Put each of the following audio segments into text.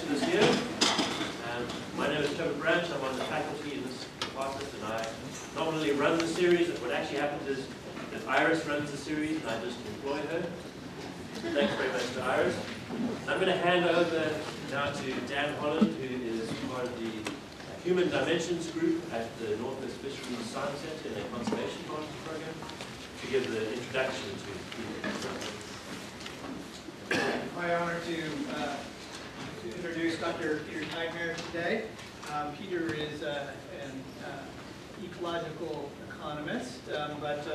to this year. My name is Trevor Branch. I'm on the faculty in this department, and I nominally run the series. And what actually happens is that Iris runs the series, and I just employ her. Thanks very much to Iris. I'm going to hand over now to Dan Holland, who is part of the Human Dimensions group at the Northwest Fisheries Science Center in their conservation program, to give the introduction to My honor to introduce Dr. Peter Tyedmers today. Peter is an ecological economist, but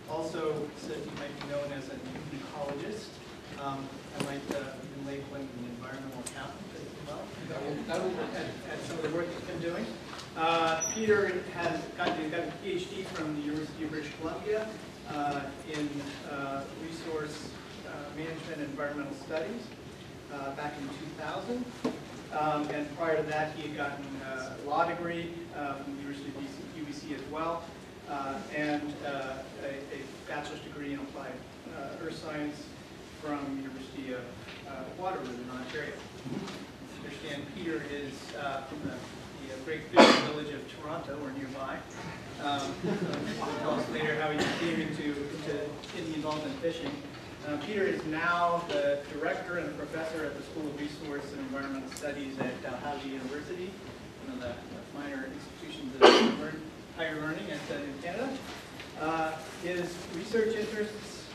also he might be known as an ecologist. I might be labeling an environmental accountant as well. At some of the work he's been doing. Peter has got a PhD from the University of British Columbia in resource management and environmental studies back in 2000. And prior to that, he had gotten a law degree from the University of UBC as well, and a bachelor's degree in applied earth science from the University of Waterloo in Ontario. I understand Peter is from the great fishing village of Toronto or nearby. Tell us later how he came into getting involved in fishing. Peter is now the director and a professor at the School of Resource and Environmental Studies at Dalhousie University, one of the minor institutions of higher learning in Canada. His research interests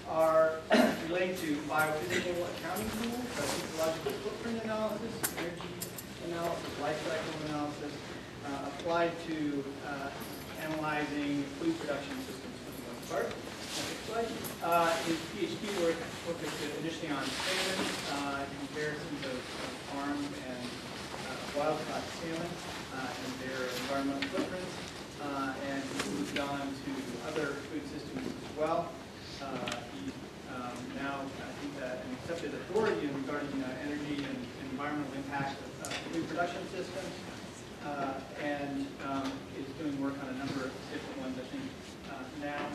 are related to biophysical accounting tools, ecological footprint analysis, energy analysis, life cycle analysis, applied to analyzing food production systems for the most part. His PhD work focused initially on salmon, comparisons of farm and wild-caught salmon and their environmental footprints, and he moved on to other food systems as well. He's now, I think, an accepted authority regarding energy and environmental impact of food production systems, and is doing work on a number of different ones, I think, now.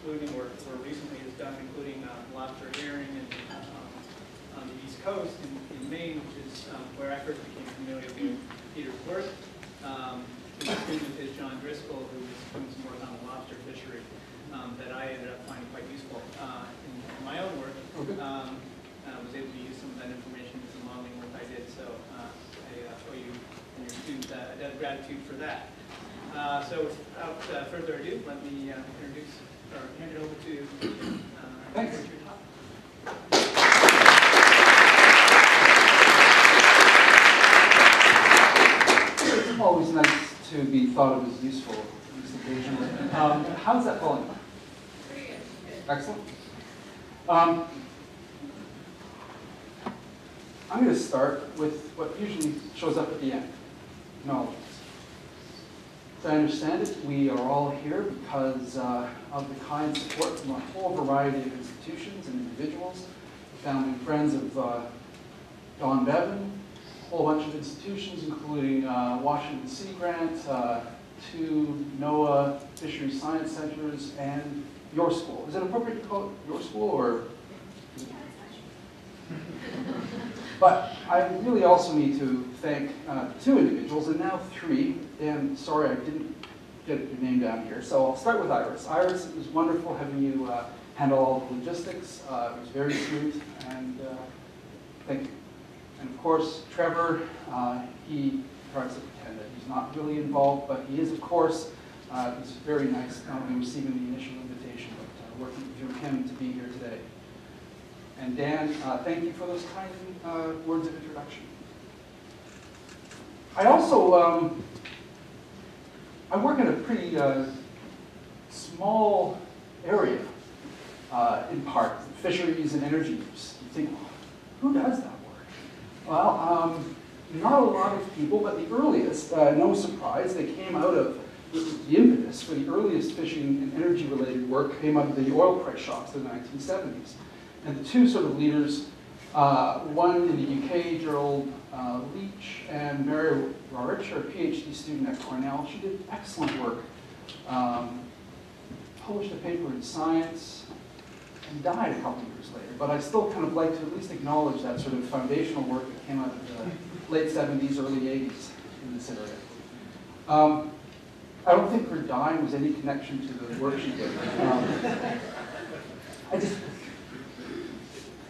Including, or recently has done, including lobster herring and, on the East Coast in Maine, which is where I first became familiar with Peter's work. His student is John Driscoll, who was doing some work on the lobster fishery that I ended up finding quite useful in my own work. I was able to use some of that information in some modeling work I did, so I owe you and your students a debt of gratitude for that. So without further ado, let me introduce or hand it over to Thanks. Richard Hopp. It's always nice to be thought of as useful on this occasion. How's that going? Pretty good. Excellent. I'm going to start with what usually shows up at the end, acknowledgements. As I understand it, we are all here because of the kind support from a whole variety of institutions and individuals, founding friends of Don Bevan, a whole bunch of institutions, including Washington Sea Grant, 2 NOAA Fisheries Science Centers, and your school. Is it appropriate to call it your school, or? But I really also need to thank 2 individuals, and now 3. Dan, sorry I didn't get your name down here, so I'll start with Iris. Iris, it was wonderful having you handle all the logistics. It was very smooth, and thank you. And of course, Trevor, he tries to pretend that he's not really involved, but he is, of course. It was very nice not only receiving the initial invitation, but working through him to be here today. And Dan, thank you for those kind words of introduction. I also, I work in a pretty small area, in part, fisheries and energy use. You think, who does that work? Well, not a lot of people, but the earliest, no surprise, they came out of the impetus for the earliest fishing and energy-related work came out of the oil price shocks of the 1970s. And the 2 sort of leaders, one in the UK, Gerald Leach, and Mary Rorich, a PhD student at Cornell. She did excellent work. Published a paper in Science, and died a couple years later. But I still kind of like to at least acknowledge that sort of foundational work that came out of the late 70s, early 80s in this area. I don't think her dying was any connection to the work she did.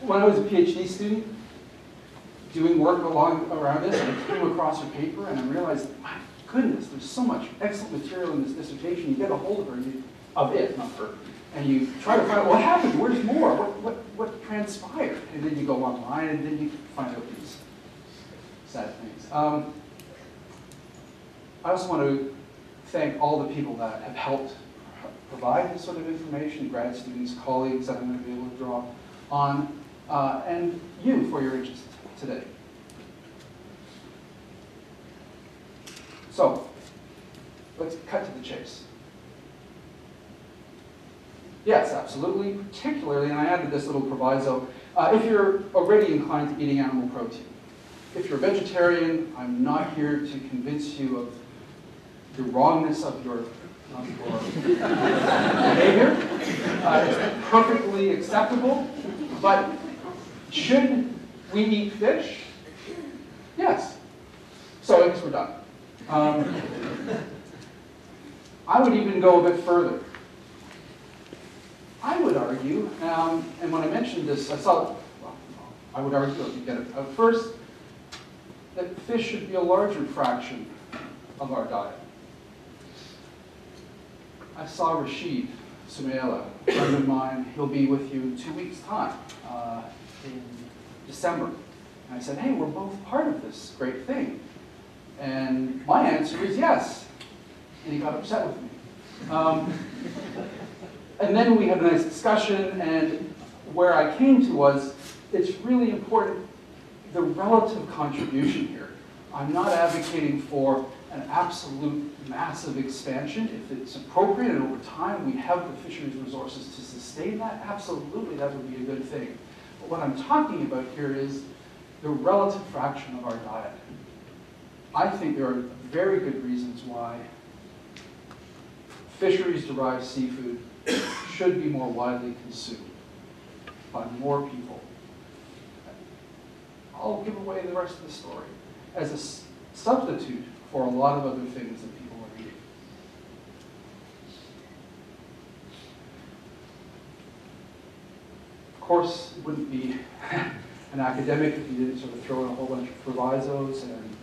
When I was a PhD student, doing work around this, I came across her paper and I realized, my goodness, there's so much excellent material in this dissertation. You get a hold of her, not her, and you try to find out what happened, where's more, what transpired, and then you go online and then you find out these sad things. I also want to thank all the people that have helped provide this sort of information, grad students, colleagues that I'm going to be able to draw on, and you for your interest today. So, let's cut to the chase. Yes, absolutely, particularly, and I added this little proviso, if you're already inclined to eating animal protein. If you're a vegetarian, I'm not here to convince you of the wrongness of your behavior. It's perfectly acceptable, but should we eat fish? Yes. So I guess we're done. I would even go a bit further. I would argue, and when I mentioned this, I would argue, if you get it first, that fish should be a larger fraction of our diet. I saw Rashid Sumaila, a friend of mine. He'll be with you in 2 weeks' time, in December. And I said, hey, we're both part of this great thing. And my answer is yes. And he got upset with me. And then we had a nice discussion, and where I came to was, it's really important, the relative contribution here. I'm not advocating for an absolute massive expansion. If it's appropriate and over time we have the fisheries resources to sustain that, absolutely that would be a good thing. But what I'm talking about here is the relative fraction of our diet. I think there are very good reasons why fisheries-derived seafood should be more widely consumed by more people. I'll give away the rest of the story as a substitute for a lot of other things that people are eating. Of course, it wouldn't be an academic if you didn't sort of throw in a whole bunch of provisos and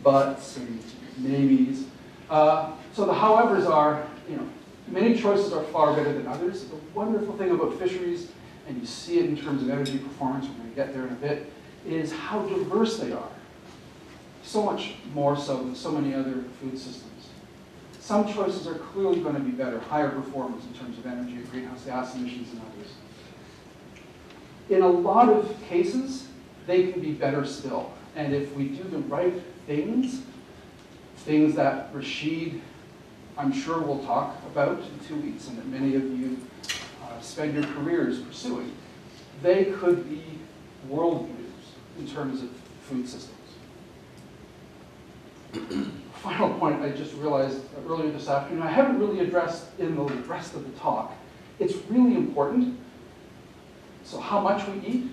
buts and maybes. So the howevers are, many choices are far better than others. The wonderful thing about fisheries, and you see it in terms of energy performance, we're going to get there in a bit, is how diverse they are. So much more so than so many other food systems. Some choices are clearly going to be better, higher performance in terms of energy and greenhouse gas emissions than others. In a lot of cases, they can be better still. And if we do the right things that Rashid, I'm sure, will talk about in 2 weeks, and that many of you spend your careers pursuing, they could be world leaders in terms of food systems. Final point I just realized earlier this afternoon, I haven't really addressed in the rest of the talk. It's really important. So how much we eat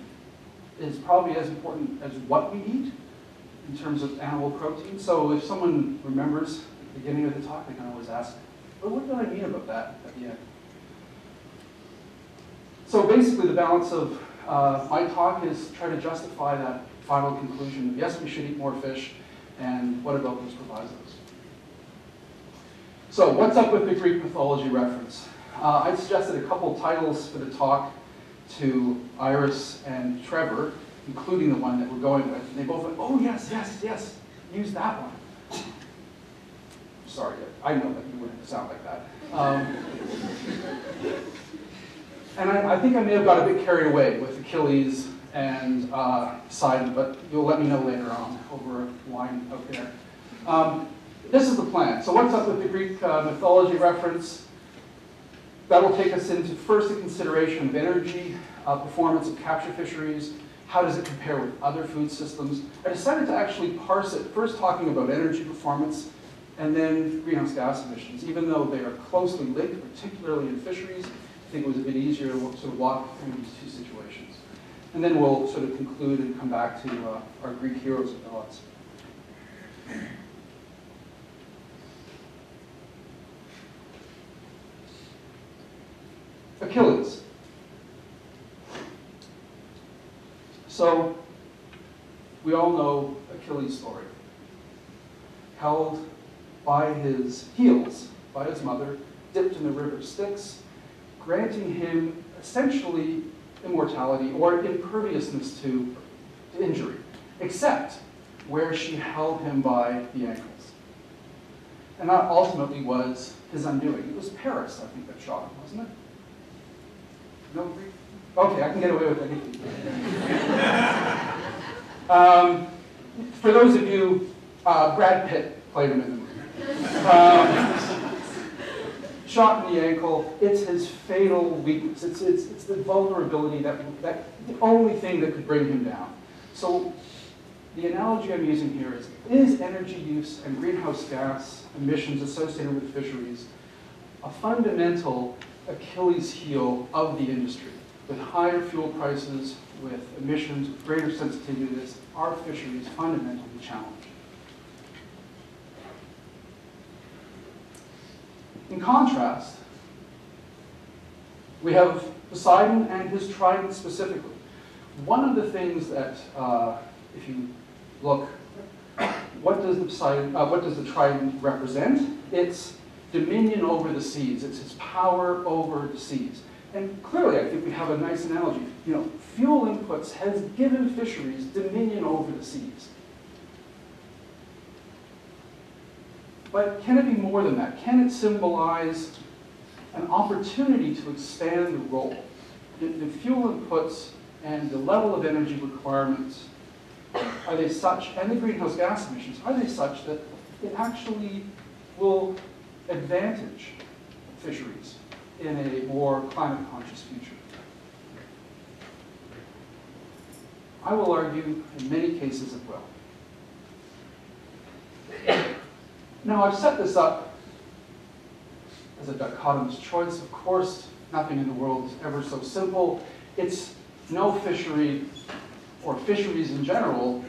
is probably as important as what we eat in terms of animal protein. So if someone remembers at the beginning of the talk, they can always ask, well, what did I mean about that at the end? So basically the balance of my talk is try to justify that final conclusion of yes, we should eat more fish, and what about those provisos? So what's up with the Greek mythology reference? I suggested a couple titles for the talk to Iris and Trevor, including the one that we're going with. And they both went, oh yes, yes, yes, use that one. Sorry, I know that you wouldn't sound like that. And I think I may have got a bit carried away with Achilles and Poseidon, but you'll let me know later on over wine out there. This is the plan. So what's up with the Greek mythology reference? That'll take us into first the consideration of energy, performance of capture fisheries. How does it compare with other food systems? I decided to actually parse it, first talking about energy performance, and then greenhouse gas emissions. Even though they are closely linked, particularly in fisheries, think it was a bit easier to sort of walk through these two situations. And then we'll sort of conclude and come back to our Greek heroes and gods. Achilles. So, we all know Achilles' story. Held by his heels, by his mother, dipped in the river Styx, granting him essentially immortality or imperviousness to injury, except where she held him by the ankles. And that ultimately was his undoing. It was Paris, I think, that shot him, wasn't it? No Greek? Okay, I can get away with anything. For those of you, Brad Pitt played him in the movie. Shot in the ankle, it's his fatal weakness. It's the vulnerability that the only thing that could bring him down. So the analogy I'm using here is energy use and greenhouse gas emissions associated with fisheries a fundamental Achilles heel of the industry? With higher fuel prices, with emissions, with greater sensitivity to this, our fisheries fundamentally challenged. In contrast, we have Poseidon and his trident specifically. One of the things that, if you look, what does the trident represent? It's dominion over the seas. It's his power over the seas. And clearly, I think we have a nice analogy. You know, fuel inputs has given fisheries dominion over the seas. But can it be more than that? Can it symbolize an opportunity to expand the role? The fuel inputs and the level of energy requirements, are they such, and the greenhouse gas emissions, are they such that it actually will advantage fisheries in a more climate-conscious future? I will argue in many cases it will. Now, I've set this up as a dichotomous choice. Of course, nothing in the world is ever so simple. It's no fishery, or fisheries in general,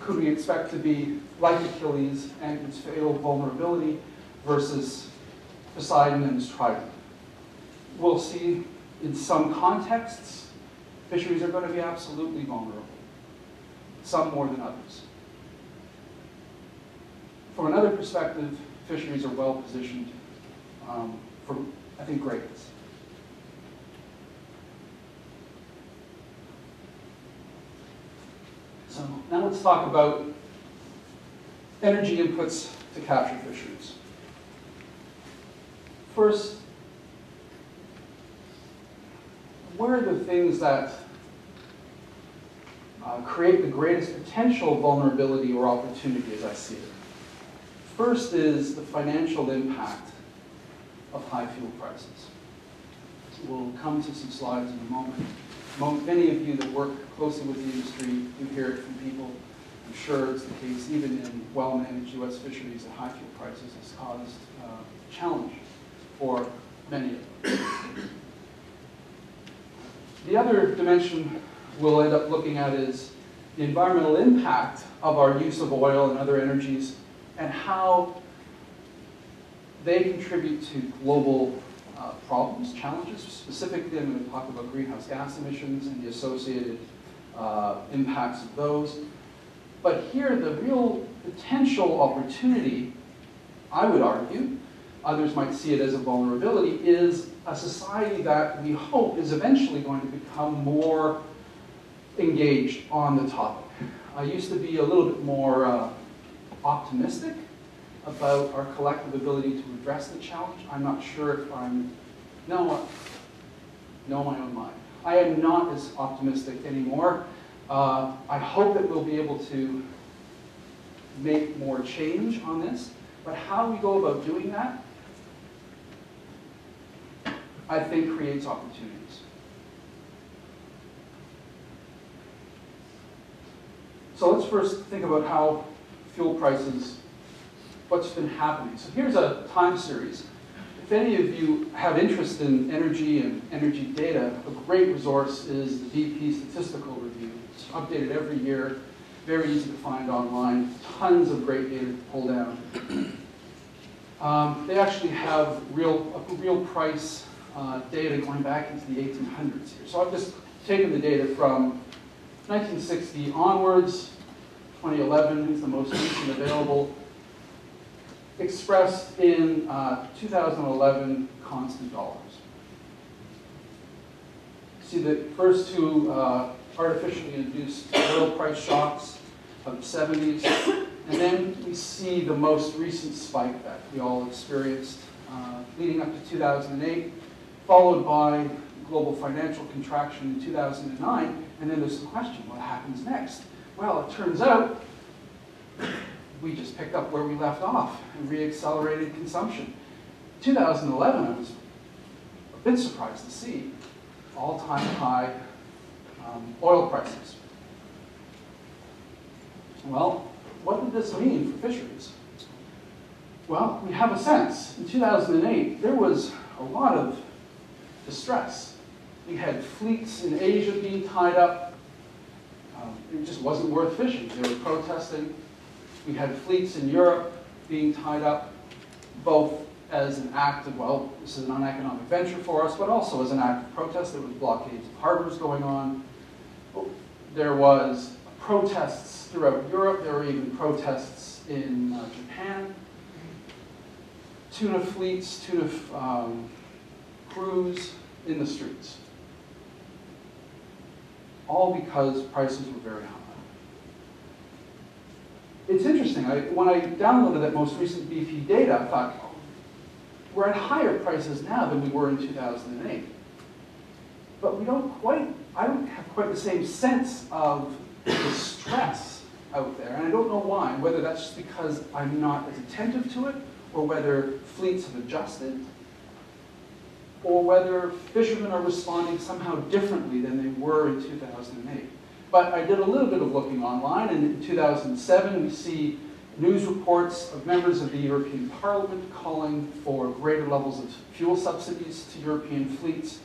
could we expect to be like Achilles and its fatal vulnerability versus Poseidon and his trident. We'll see in some contexts, fisheries are going to be absolutely vulnerable, some more than others. From another perspective, fisheries are well positioned for, I think, greatness. So now let's talk about energy inputs to capture fisheries. First, what are the things that create the greatest potential vulnerability or opportunity as I see it? First is the financial impact of high fuel prices. We'll come to some slides in a moment. Many of you that work closely with the industry, you hear it from people. I'm sure it's the case even in well-managed U.S. fisheries that high fuel prices has caused challenge for many of them. The other dimension we'll end up looking at is the environmental impact of our use of oil and other energies and how they contribute to global problems, challenges. Specifically, I'm going to talk about greenhouse gas emissions and the associated impacts of those. But here, the real potential opportunity, I would argue, others might see it as a vulnerability, is a society that we hope is eventually going to become more engaged on the topic. I used to be a little bit more optimistic about our collective ability to address the challenge. I'm not sure if I'm, know my own mind. I am not as optimistic anymore. I hope that we'll be able to make more change on this, but how we go about doing that, I think creates opportunities. So let's first think about how fuel prices, what's been happening. So here's a time series if any of you have interest in energy and energy data, a great resource is the BP Statistical Review. It's updated every year, very easy to find online, tons of great data to pull down. They actually have real price data going back into the 1800s here. So I've just taken the data from 1960 onwards. 2011 is the most recent available, expressed in 2011 constant dollars. See the first two artificially induced oil price shocks of the 70s, and then we see the most recent spike that we all experienced leading up to 2008, followed by global financial contraction in 2009, and then there's the question, what happens next? Well, it turns out we just picked up where we left off and re-accelerated consumption. 2011, I was a bit surprised to see all-time high oil prices. Well, what did this mean for fisheries? Well, we have a sense. In 2008, there was a lot of distress. We had fleets in Asia being tied up. It just wasn't worth fishing. They were protesting. We had fleets in Europe being tied up, both as an act of, well, this is an uneconomic venture for us, but also as an act of protest. There was blockades of harbors going on. There was protests throughout Europe. There were even protests in Japan. Tuna fleets, tuna crews in the streets. All because prices were very high. It's interesting, when I downloaded that most recent BP data, I thought, oh, we're at higher prices now than we were in 2008. But I don't have quite the same sense of the stress out there, and I don't know why, whether that's just because I'm not as attentive to it, or whether fleets have adjusted, or whether fishermen are responding somehow differently than they were in 2008. But I did a little bit of looking online, and in 2007 we see news reports of members of the European Parliament calling for greater levels of fuel subsidies to European fleets.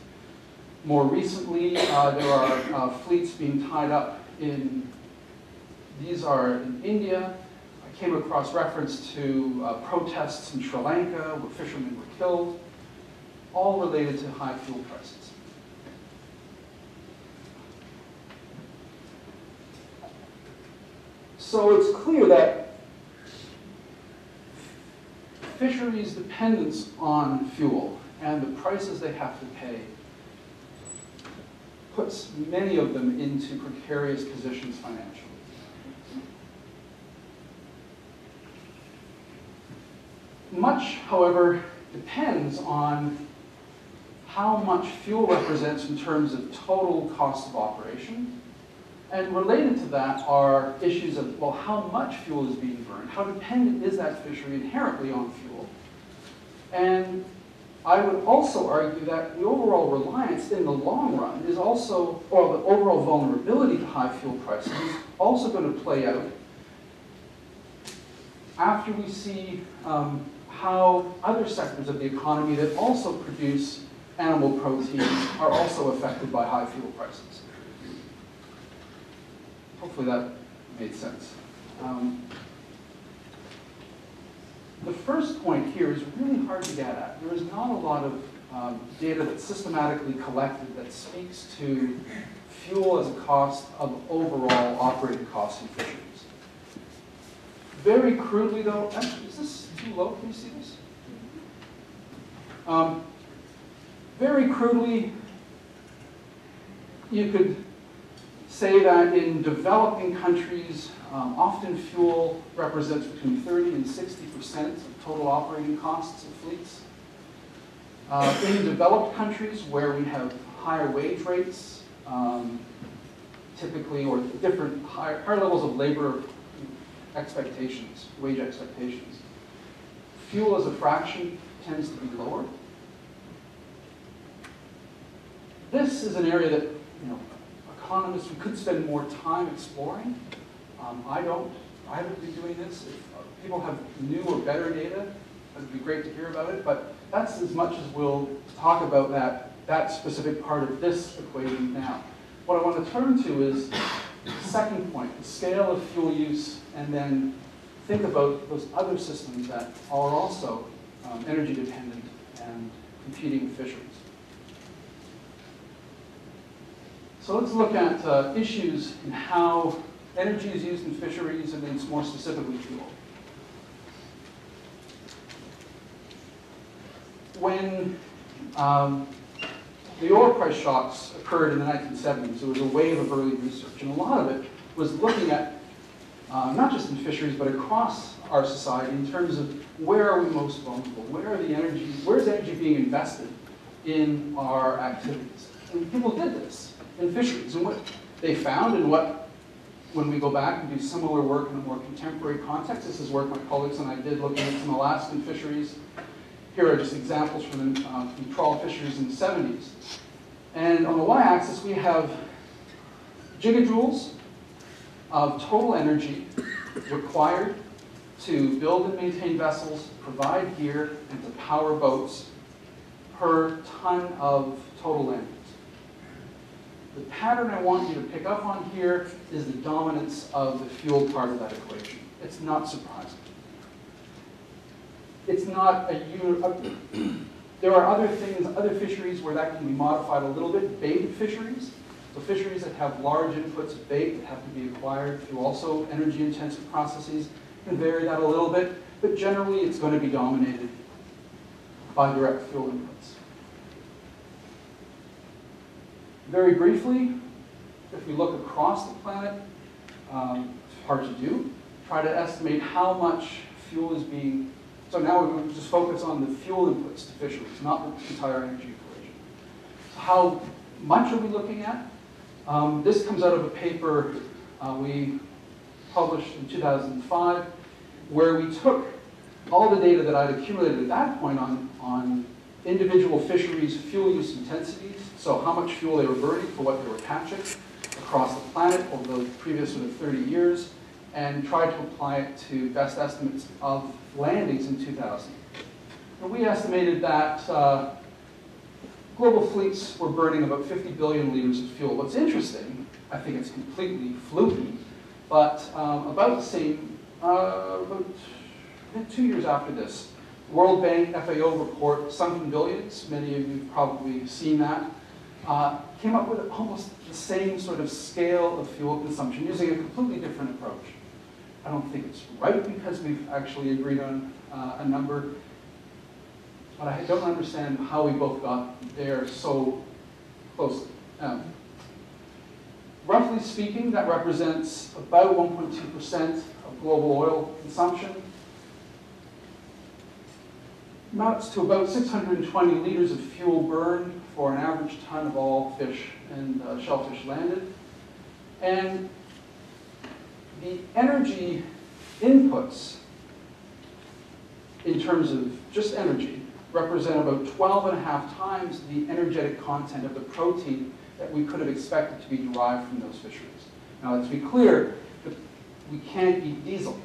More recently, there are fleets being tied up these are in India. I came across reference to protests in Sri Lanka where fishermen were killed, all related to high fuel prices. So it's clear that fisheries' dependence on fuel and the prices they have to pay puts many of them into precarious positions financially. Much, however, depends on how much fuel represents in terms of total cost of operation. And related to that are issues of, well, how much fuel is being burned? How dependent is that fishery inherently on fuel? And I would also argue that the overall reliance in the long run is also, or the overall vulnerability to high fuel prices is also going to play out after we see how other sectors of the economy that also produce animal protein are also affected by high fuel prices. Hopefully that made sense. The first point here is really hard to get at. There is not a lot of data that's systematically collected that speaks to fuel as a cost of overall operating costs in fisheries. Very crudely though, actually, is this too low? Can you see this? Very crudely, you could say that in developing countries, often fuel represents between 30 and 60% of total operating costs of fleets. In developed countries where we have higher wage rates, typically, or different higher levels of labor expectations, wage expectations, fuel as a fraction tends to be lower. This is an area that, economists, we could spend more time exploring. I haven't been doing this. If people have new or better data, it would be great to hear about it. But that's as much as we'll talk about that specific part of this equation now. What I want to turn to is the second point, the scale of fuel use, and then think about those other systems that are also energy dependent and competing with fisheries. So let's look at issues in how energy is used in fisheries, and then more specifically fuel. When the oil price shocks occurred in the 1970s, there was a wave of early research, and a lot of it was looking at, not just in fisheries, but across our society in terms of where are we most vulnerable, where's energy being invested in our activities. And people did this in fisheries, and what they found, and when we go back and do similar work in a more contemporary context, this is work my colleagues and I did looking at some Alaskan fisheries. Here are just examples from trawl fisheries in the 70s. And on the y-axis, we have gigajoules of total energy required to build and maintain vessels, provide gear, and to power boats per ton of total land use. The pattern I want you to pick up on here is the dominance of the fuel part of that equation. It's not surprising. It's not there are other things, other fisheries where that can be modified a little bit. Bait fisheries, so fisheries that have large inputs of bait that have to be acquired through also energy-intensive processes, can vary that a little bit, but generally it's going to be dominated by direct fuel inputs. Very briefly, if we look across the planet, it's hard to do, try to estimate how much fuel is being. So now we're going to just focus on the fuel inputs to fisheries, not the entire energy equation. So how much are we looking at? This comes out of a paper we published in 2005, where we took all the data that I'd accumulated at that point on individual fisheries' fuel use intensities, so how much fuel they were burning for what they were catching across the planet over the previous sort of 30 years, and tried to apply it to best estimates of landings in 2000. And we estimated that global fleets were burning about 50 billion liters of fuel. What's interesting, I think it's completely fluky, but about the same, about 2 years after this, World Bank FAO report, Sunken Billions, many of you have probably seen that, came up with almost the same sort of scale of fuel consumption using a completely different approach. I don't think it's right because we've actually agreed on a number, but I don't understand how we both got there so closely. Roughly speaking, that represents about 1.2% of global oil consumption. Amounts to about 620 liters of fuel burned for an average ton of all fish and shellfish landed. And the energy inputs, in terms of just energy, represent about 12.5 times the energetic content of the protein that we could have expected to be derived from those fisheries. Now, let's be clear, we can't eat diesel.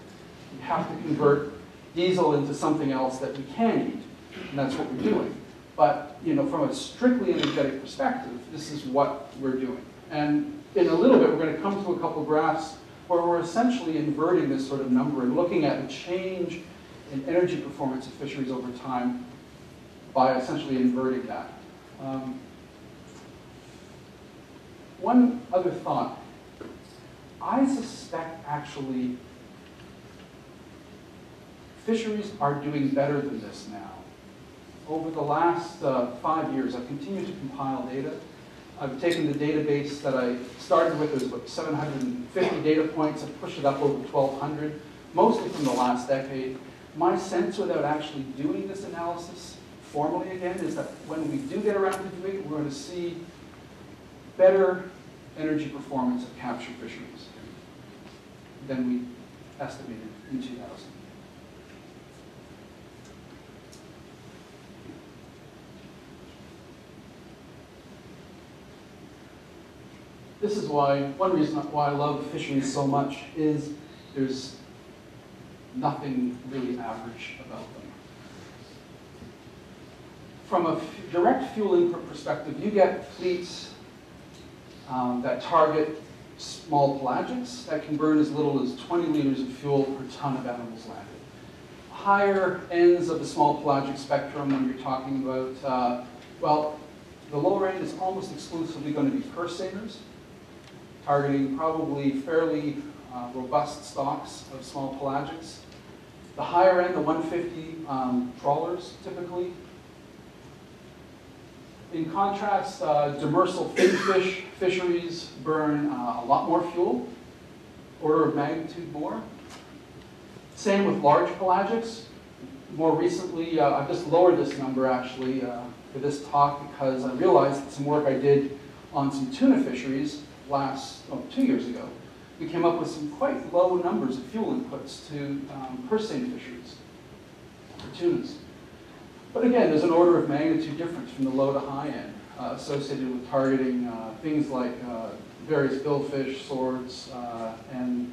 We have to convert diesel into something else that we can eat, and that's what we're doing. But from a strictly energetic perspective, this is what we're doing. And in a little bit, we're going to come to a couple graphs where we're essentially inverting this sort of number and looking at a change in energy performance of fisheries over time by essentially inverting that. One other thought. I suspect actually fisheries are doing better than this now. Over the last 5 years, I've continued to compile data. I've taken the database that I started with, there's about 750 data points, I've pushed it up over 1,200, mostly from the last decade. My sense, without actually doing this analysis formally again, is that when we do get around to doing it, we're going to see better energy performance of captured fisheries than we estimated in 2000. This is why, one reason why I love fisheries so much is there's nothing really average about them. from a direct fuel input perspective, you get fleets that target small pelagics that can burn as little as 20 liters of fuel per ton of animals landed. Higher ends of the small pelagic spectrum when you're talking about, well, the lower end is almost exclusively going to be purse seiners, targeting probably fairly robust stocks of small pelagics. The higher end, the 150 trawlers, typically. In contrast, demersal finfish fisheries burn a lot more fuel, order of magnitude more. Same with large pelagics. More recently, I've just lowered this number actually for this talk because I realized that some work I did on some tuna fisheries 2 years ago. We came up with some quite low numbers of fuel inputs to purse seine fisheries for tunas. But again, there's an order of magnitude difference from the low to high end associated with targeting things like various billfish, swords, and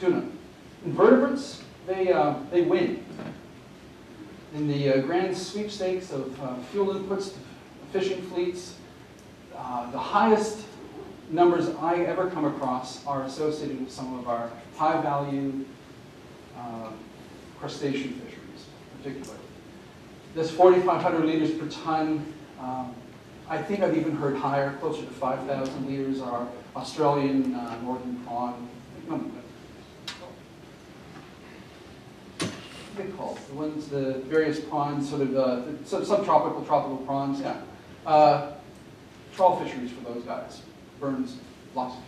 tuna. Invertebrates, they win. In the grand sweepstakes of fuel inputs to fishing fleets, the highest numbers I ever come across are associated with some of our high-value crustacean fisheries, particularly. This 4,500 liters per ton, I think I've even heard higher, closer to 5,000 liters, are Australian northern prawn. What are they called? The ones, the various prawns, sort of subtropical, tropical prawns, yeah. Trawl fisheries for those guys. Burns lots of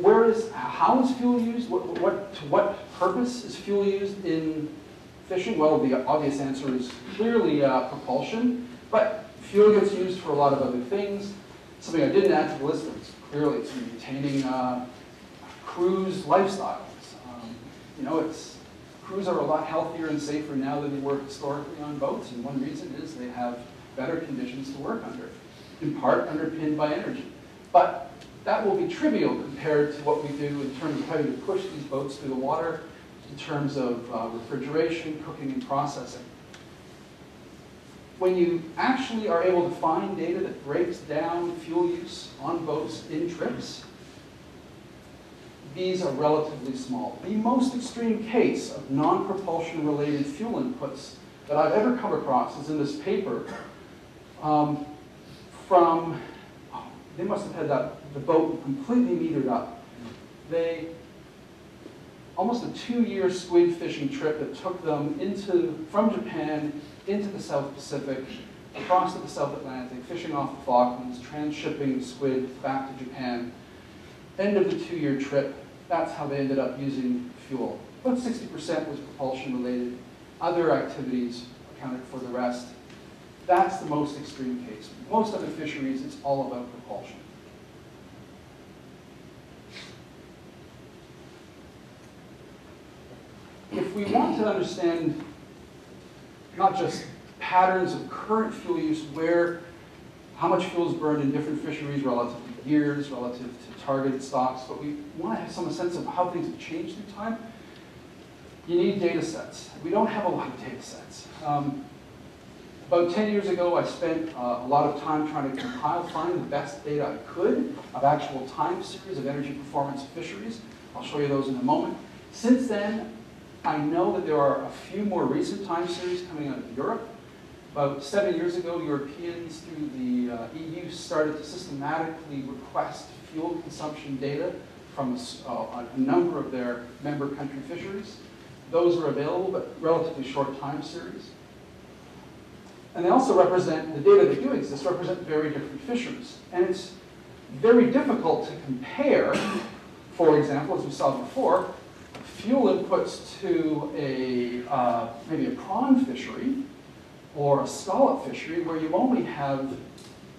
fuel. How is fuel used? To what purpose is fuel used in fishing? Well, the obvious answer is clearly propulsion, but fuel gets used for a lot of other things. Something I didn't add to the list, but clearly it's maintaining cruise lifestyles. Crews are a lot healthier and safer now than they were historically on boats, and one reason is they have better conditions to work under, in part underpinned by energy. But that will be trivial compared to what we do in terms of having to push these boats through the water, in terms of refrigeration, cooking, and processing. When you actually are able to find data that breaks down fuel use on boats in trips, these are relatively small. The most extreme case of non-propulsion related fuel inputs that I've ever come across is in this paper they must have had the boat completely metered up. Almost a 2-year squid fishing trip that took them from Japan into the South Pacific, across to the South Atlantic, fishing off the Falklands, transshipping squid back to Japan. End of the 2-year trip, that's how they ended up using fuel. About 60% was propulsion related. Other activities accounted for the rest. That's the most extreme case. Most other fisheries, it's all about propulsion. If we want to understand not just patterns of current fuel use, how much fuel is burned in different fisheries relative to years, relative to targeted stocks, but we want to have some sense of how things have changed through time, you need data sets. We don't have a lot of data sets. About 10 years ago, I spent a lot of time trying to find the best data I could of actual time series of energy performance of fisheries. I'll show you those in a moment. Since then, I know that there are a few more recent time series coming out of Europe. About 7 years ago, Europeans through the EU started to systematically request fuel consumption data from a number of their member country fisheries. Those are available, but relatively short time series. And they also represent, the data that do exist represent very different fisheries. And it's very difficult to compare, for example, as we saw before, fuel inputs to maybe a prawn fishery or a scallop fishery where you only have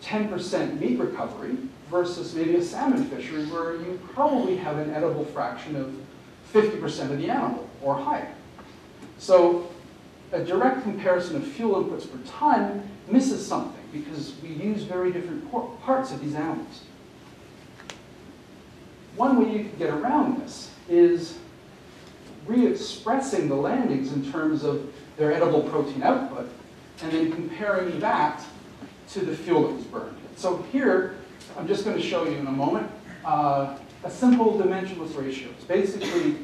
10% meat recovery versus maybe a salmon fishery where you probably have an edible fraction of 50% of the animal or higher. So a direct comparison of fuel inputs per ton misses something because we use very different parts of these animals. One way you can get around this is re-expressing the landings in terms of their edible protein output, and then comparing that to the fuel that was burned. So here, I'm just going to show you in a moment a simple dimensionless ratio. It's basically,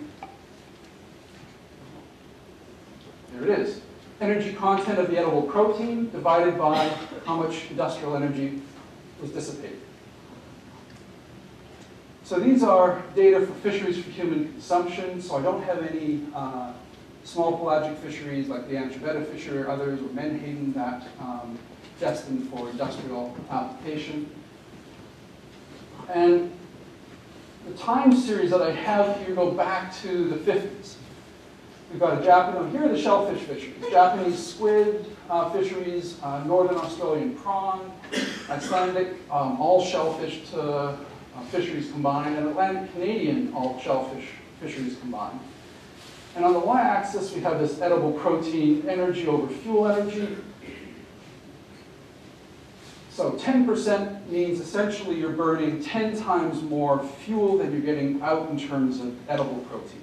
there it is, energy content of the edible protein divided by how much industrial energy was dissipated. So these are data for fisheries for human consumption, so I don't have any small pelagic fisheries like the Anchoveta fishery or others, or menhaden that destined for industrial application. And the time series that I have here go back to the 50s. We've got a Japanese, here are the shellfish fisheries. Japanese squid fisheries, Northern Australian prawn, Icelandic, all shellfish fisheries combined, and Atlantic Canadian all shellfish fisheries combined. And on the y-axis, we have this edible protein energy over fuel energy. So 10% means essentially you're burning 10 times more fuel than you're getting out in terms of edible protein.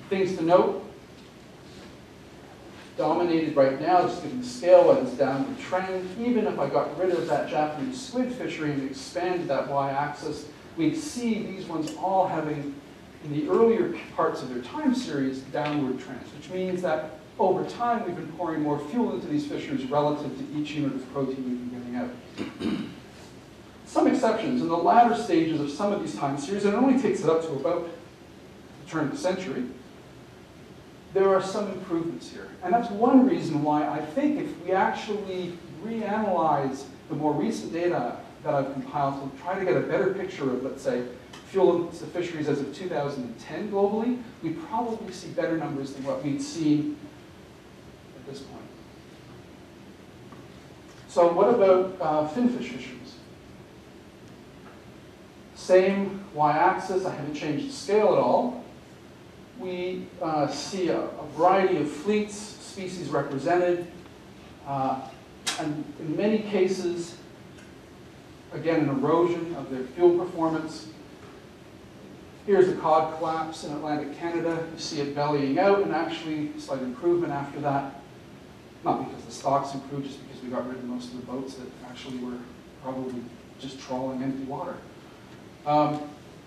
Things to note, dominated right now, just giving the scale of this downward trend. Even if I got rid of that Japanese squid fishery and expanded that y-axis, we'd see these ones all having, in the earlier parts of their time series, downward trends, which means that over time we've been pouring more fuel into these fisheries relative to each unit of protein we've been getting out. Some exceptions, in the latter stages of some of these time series, and it only takes it up to about the turn of the century, there are some improvements here. And that's one reason why I think if we actually reanalyze the more recent data that I've compiled to try to get a better picture of, let's say, fuel into fisheries as of 2010 globally, we probably see better numbers than what we'd seen at this point. So what about finfish fisheries? Same y-axis, I haven't changed the scale at all. We see a variety of fleets, species represented, and in many cases, again, an erosion of their fuel performance. Here's the cod collapse in Atlantic Canada. You see it bellying out, and actually a slight improvement after that. Not because the stocks improved, just because we got rid of most of the boats that actually were probably just trawling empty water.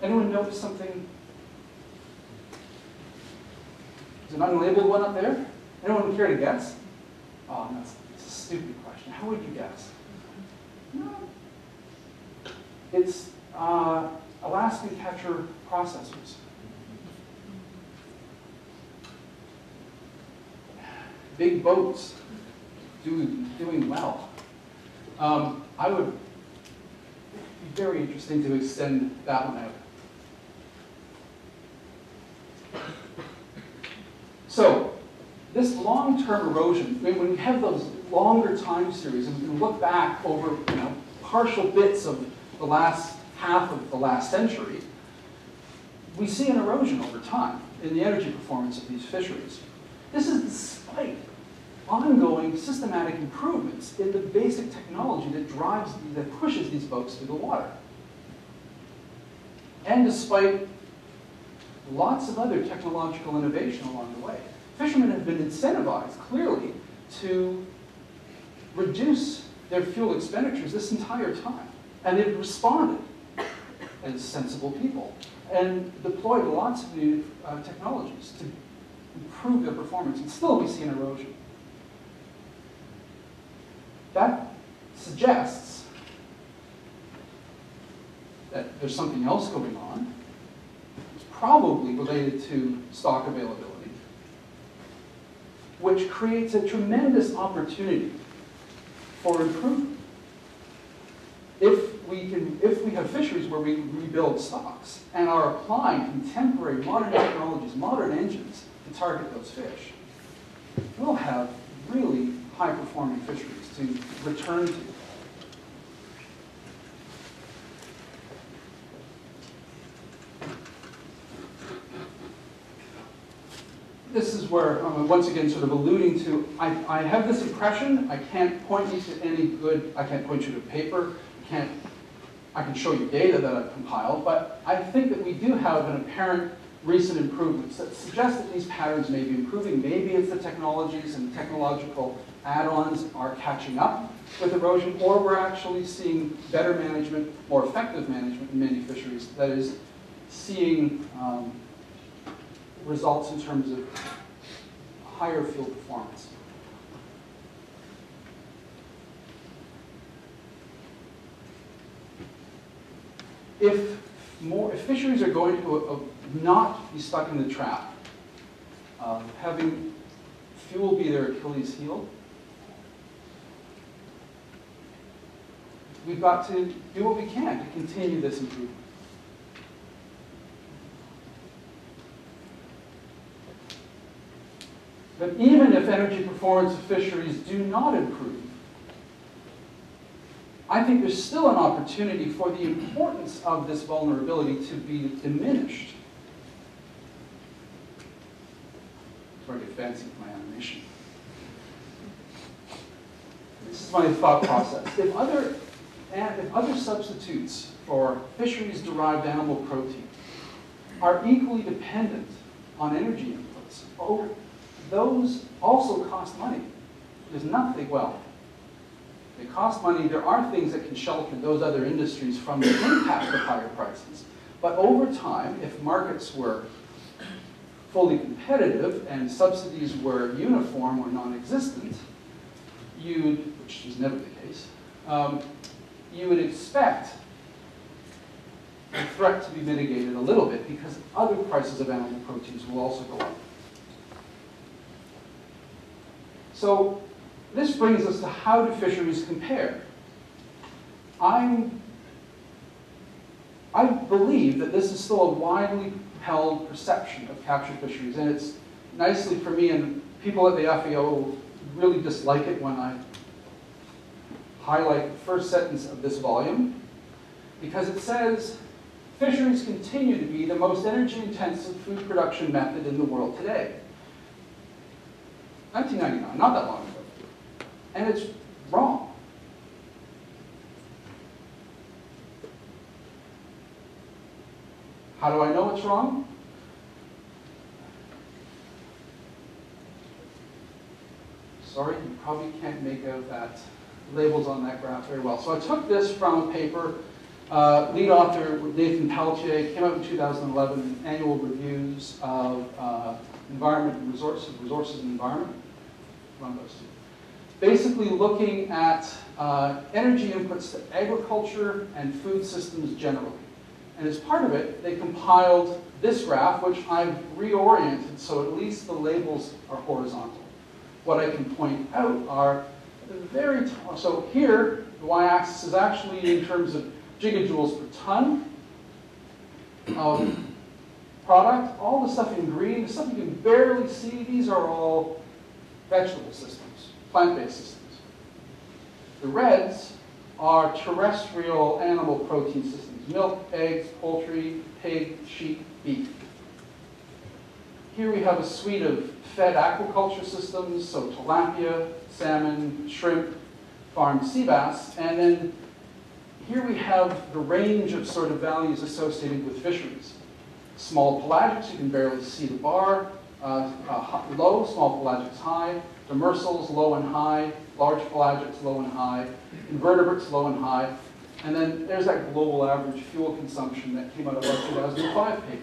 Anyone notice something? There's an unlabeled one up there. Anyone care to guess? Oh, that's a stupid question. How would you guess? No. It's Alaskan catcher processors. Big boats doing well. I would be very interesting to extend that one out. So, this long-term erosion, when we have those longer time series and we can look back over partial bits of the last half of the last century, we see an erosion over time in the energy performance of these fisheries. This is despite ongoing systematic improvements in the basic technology that pushes these boats through the water. And despite lots of other technological innovation along the way. Fishermen have been incentivized, clearly, to reduce their fuel expenditures this entire time. And they've responded as sensible people and deployed lots of new technologies to improve their performance. And still we see an erosion. That suggests that there's something else going on. It's probably related to stock availability, which creates a tremendous opportunity for improvement. If we have fisheries where we rebuild stocks and are applying contemporary modern technologies, modern engines to target those fish, we'll have really high-performing fisheries to return to. This is where I'm once again sort of alluding to, I have this impression, I can't point you to any good, I can't point you to paper, I can show you data that I've compiled, but I think that we do have an apparent recent improvements that suggest that these patterns may be improving. Maybe it's the technologies and technological add-ons are catching up with erosion, or we're actually seeing better management, more effective management in many fisheries, that is, seeing results in terms of higher field performance. If fisheries are going to not be stuck in the trap of having fuel be their Achilles heel, we've got to do what we can to continue this improvement. But even if energy performance of fisheries do not improve, I think there's still an opportunity for the importance of this vulnerability to be diminished. Sorry to get fancy with my animation. This is my thought process. If other substitutes for fisheries-derived animal protein are equally dependent on energy inputs, those also cost money. There's nothing, well, they cost money. There are things that can shelter those other industries from the impact of higher prices. But over time, if markets were fully competitive and subsidies were uniform or non-existent, which is never the case, you would expect the threat to be mitigated a little bit because other prices of animal proteins will also go up. So this brings us to how do fisheries compare? I believe that this is still a widely held perception of captured fisheries, and it's nicely for me, and people at the FAO really dislike it when I highlight the first sentence of this volume, because it says, fisheries continue to be the most energy-intensive food production method in the world today. 1999, not that long ago. And it's wrong. How do I know it's wrong? Sorry, you probably can't make out that labels on that graph very well. So I took this from a paper, lead author Nathan Pelletier, came out in 2011, Annual Reviews of Environment and Resources and Environment, one of those two. Basically looking at energy inputs to agriculture and food systems generally. And as part of it, they compiled this graph, which I've reoriented so at least the labels are horizontal. What I can point out are the very top. So here, the y-axis is actually in terms of gigajoules per ton of product. All the stuff in green, the stuff you can barely see, these are all vegetable systems, plant-based systems. The reds are terrestrial animal protein systems, milk, eggs, poultry, pig, sheep, beef. Here we have a suite of fed aquaculture systems, so tilapia, salmon, shrimp, farmed sea bass, and then here we have the range of sort of values associated with fisheries. Small pelagics, you can barely see the bar, low, small pelagics high, demersals low and high, large pelagics low and high, invertebrates low and high, and then there's that global average fuel consumption that came out of our 2005 paper.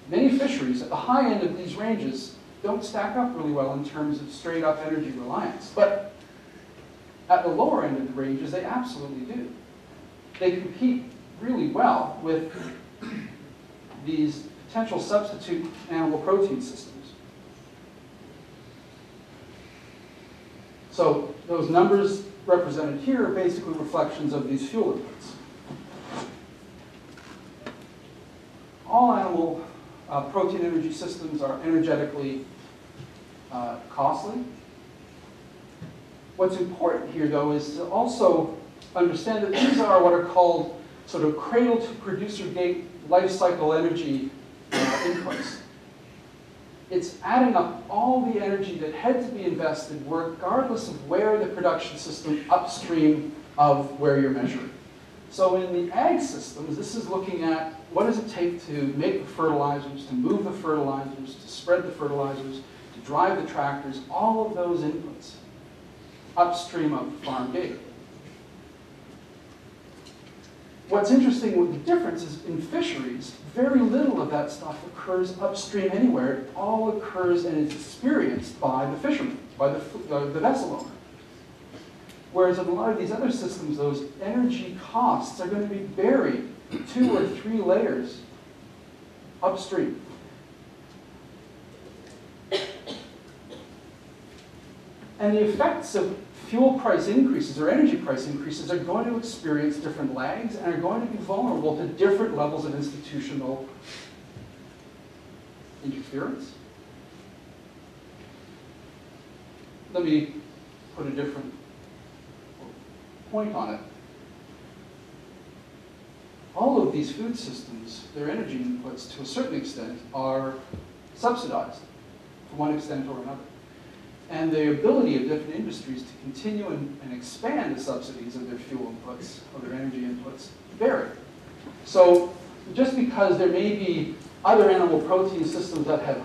Many fisheries at the high end of these ranges don't stack up really well in terms of straight up energy reliance, but at the lower end of the ranges, they absolutely do. They compete really well with these potential substitute animal protein systems. So those numbers represented here are basically reflections of these fuel inputs. All animal protein energy systems are energetically costly. What's important here, though, is to also understand that these are what are called sort of cradle to producer gate life cycle energy inputs. It's adding up all the energy that had to be invested regardless of where the production system upstream of where you're measuring. So in the ag systems, this is looking at what does it take to make the fertilizers, to move the fertilizers, to spread the fertilizers, to drive the tractors, all of those inputs upstream of the farm gate. What's interesting with the difference is in fisheries, very little of that stuff occurs upstream anywhere. It all occurs and is experienced by the fisherman, by the vessel owner. Whereas in a lot of these other systems, those energy costs are going to be buried 2 or 3 layers upstream. And the effects of fuel price increases or energy price increases are going to experience different lags and are going to be vulnerable to different levels of institutional interference. Let me put a different point on it. All of these food systems, their energy inputs to a certain extent are subsidized to one extent or another. And the ability of different industries to continue and expand the subsidies of their fuel inputs, or their energy inputs, vary. So just because there may be other animal protein systems that have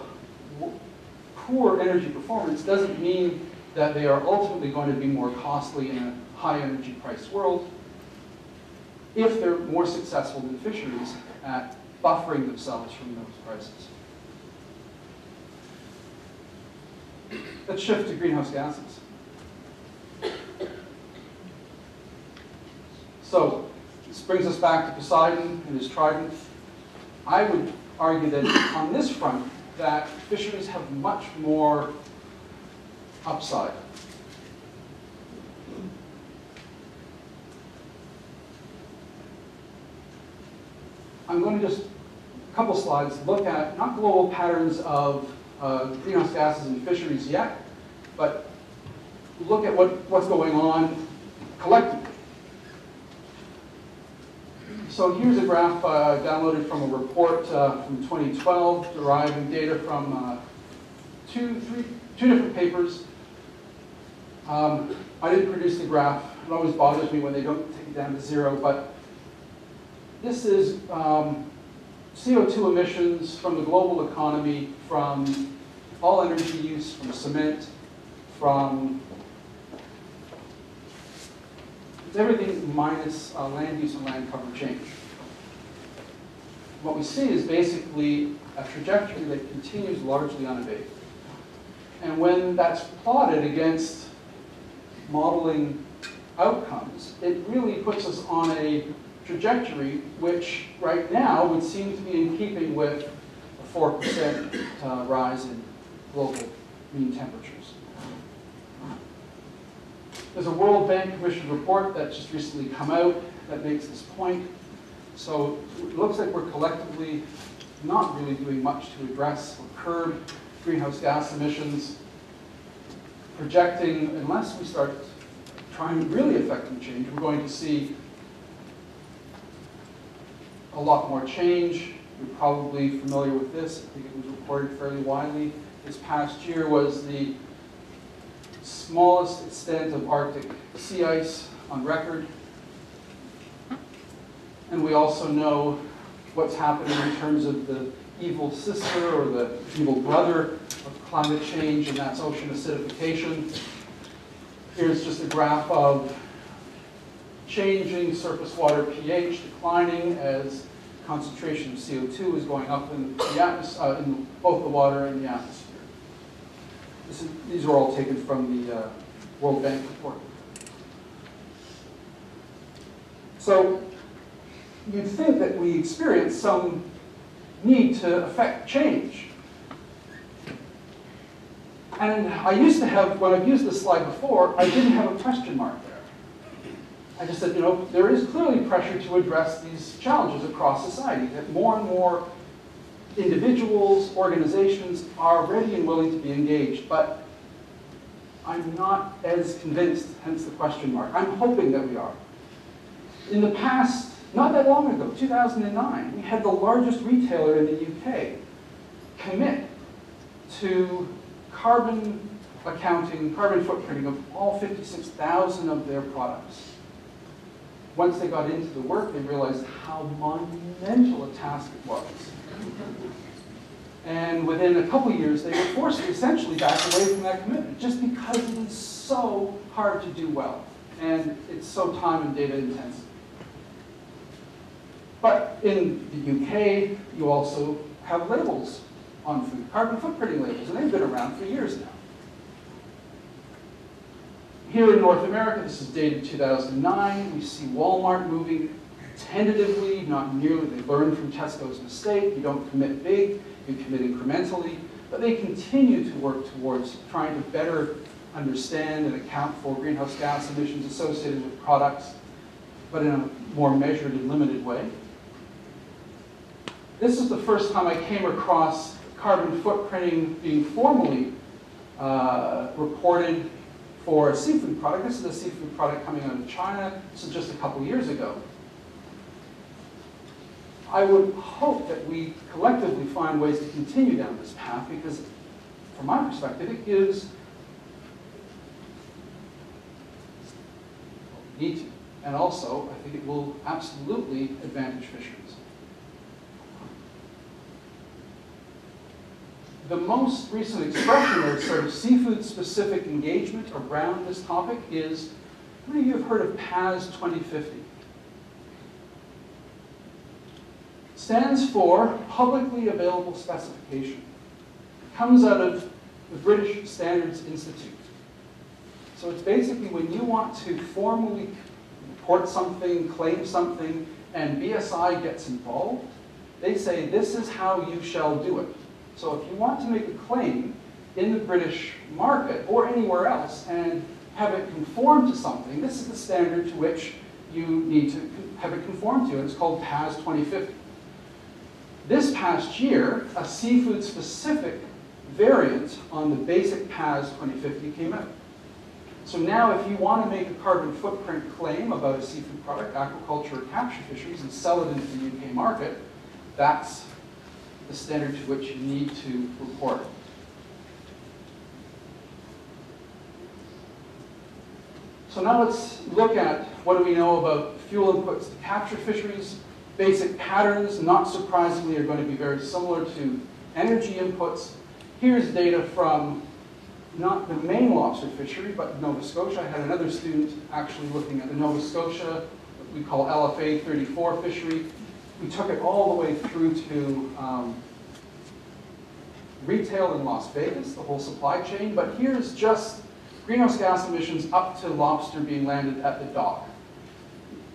poor energy performance doesn't mean that they are ultimately going to be more costly in a high energy price world if they're more successful than fisheries at buffering themselves from those prices. Let's shift to greenhouse gases. So this brings us back to Poseidon and his trident. I would argue that on this front, that fisheries have much more upside. I'm going to just, a couple slides, look at not global patterns of greenhouse gases in fisheries yet, but look at what's going on collectively. So here's a graph downloaded from a report from 2012, deriving data from two different papers. I didn't produce the graph. It always bothers me when they don't take it down to 0, but this is CO2 emissions from the global economy, from all energy use, from cement, from everything minus land use and land cover change. What we see is basically a trajectory that continues largely unabated. And when that's plotted against modeling outcomes, it really puts us on a trajectory which right now would seem to be in keeping with a 4% rise in global mean temperatures. There's a World Bank Commission report that's just recently come out that makes this point. So it looks like we're collectively not really doing much to address or curb greenhouse gas emissions, projecting, unless we start trying to really effective change, we're going to see a lot more change. You're probably familiar with this. I think it was reported fairly widely. This past year was the smallest extent of Arctic sea ice on record. And we also know what's happening in terms of the evil sister or the evil brother of climate change, and that's ocean acidification. Here's just a graph of changing surface water pH, declining as concentration of CO2 is going up in the atmosphere, in both the water and the atmosphere. These are all taken from the World Bank report. So you'd think that we experience some need to affect change. And I used to have, when I've used this slide before, I didn't have a question mark there. I just said, you know, there is clearly pressure to address these challenges across society, that more and more individuals, organizations are ready and willing to be engaged, but I'm not as convinced, hence the question mark. I'm hoping that we are. In the past, not that long ago, 2009, we had the largest retailer in the UK commit to carbon accounting, carbon footprinting of all 56,000 of their products. once they got into the work, they realized how monumental a task it was. And within a couple of years, they were forced to essentially back away from that commitment, just because it is so hard to do well, and it's so time and data intensive. But in the UK, you also have labels on food, carbon footprinting labels, and they've been around for years now. Here in North America, this is dated 2009, we see Walmart moving tentatively, not nearly. They learned from Tesco's mistake. You don't commit big, you commit incrementally. But they continue to work towards trying to better understand and account for greenhouse gas emissions associated with products, but in a more measured and limited way. This is the first time I came across carbon footprinting being formally reported for a seafood product. This is a seafood product coming out of China. This is just a couple years ago. I would hope that we collectively find ways to continue down this path, because from my perspective, it gives need to. And also, I think it will absolutely advantage fisheries. The most recent expression of sort of seafood-specific engagement around this topic is, how many of you have heard of PAS 2050? Stands for Publicly Available Specification. It comes out of the British Standards Institute. So it's basically when you want to formally report something, claim something, and BSI gets involved, they say this is how you shall do it. So if you want to make a claim in the British market or anywhere else and have it conform to something, this is the standard to which you need to have it conform to, and it's called PAS 2050. This past year, a seafood-specific variant on the basic PAS 2050 came out. So now if you want to make a carbon footprint claim about a seafood product, aquaculture or capture fisheries, and sell it into the UK market, that's the standard to which you need to report. So now let's look at what do we know about fuel inputs to capture fisheries. Basic patterns, not surprisingly, are going to be very similar to energy inputs. Here's data from not the main lobster fishery, but Nova Scotia. I had another student actually looking at the Nova Scotia, what we call LFA 34 fishery. We took it all the way through to retail in Las Vegas, the whole supply chain. But here's just greenhouse gas emissions up to lobster being landed at the dock.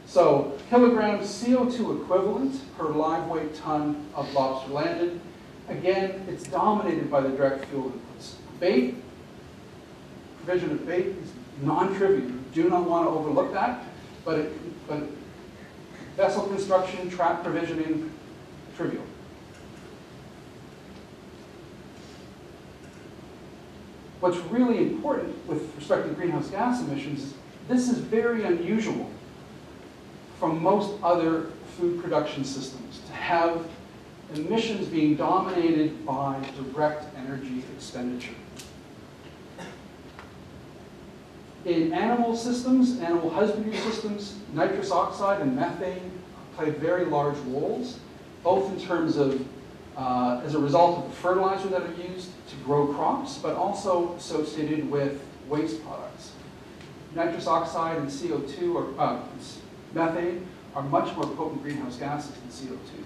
So kilograms CO2 equivalent per live weight ton of lobster landed. Again, it's dominated by the direct fuel inputs. Bait, provision of bait is non-trivial. You do not want to overlook that, but vessel construction, trap provisioning, trivial. What's really important with respect to greenhouse gas emissions is this is very unusual from most other food production systems to have emissions being dominated by direct energy expenditure. In animal systems, animal husbandry systems, nitrous oxide and methane play very large roles, both in terms of as a result of the fertilizer that are used to grow crops, but also associated with waste products. Nitrous oxide and CO2, or methane, are much more potent greenhouse gases than CO2.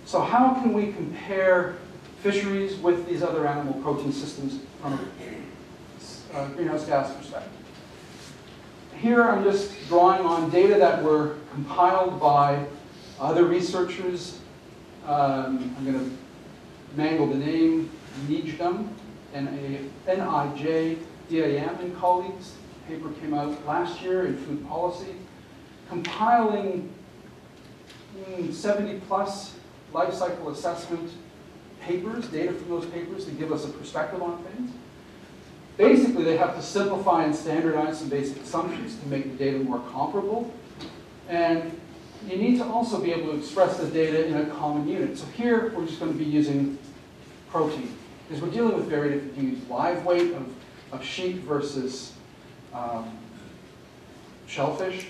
So how can we compare fisheries with these other animal protein systems from a greenhouse gas perspective? Here I'm just drawing on data that were compiled by other researchers. I'm going to mangle the name, Nijdam, N-I-J-D-A-M, and colleagues. The paper came out last year in Food Policy, compiling 70-plus life cycle assessment papers, data from those papers to give us a perspective on things. Basically, they have to simplify and standardize some basic assumptions to make the data more comparable. And you need to also be able to express the data in a common unit. So here, we're just going to be using protein. Because we're dealing with very different things. Live weight of sheep versus shellfish.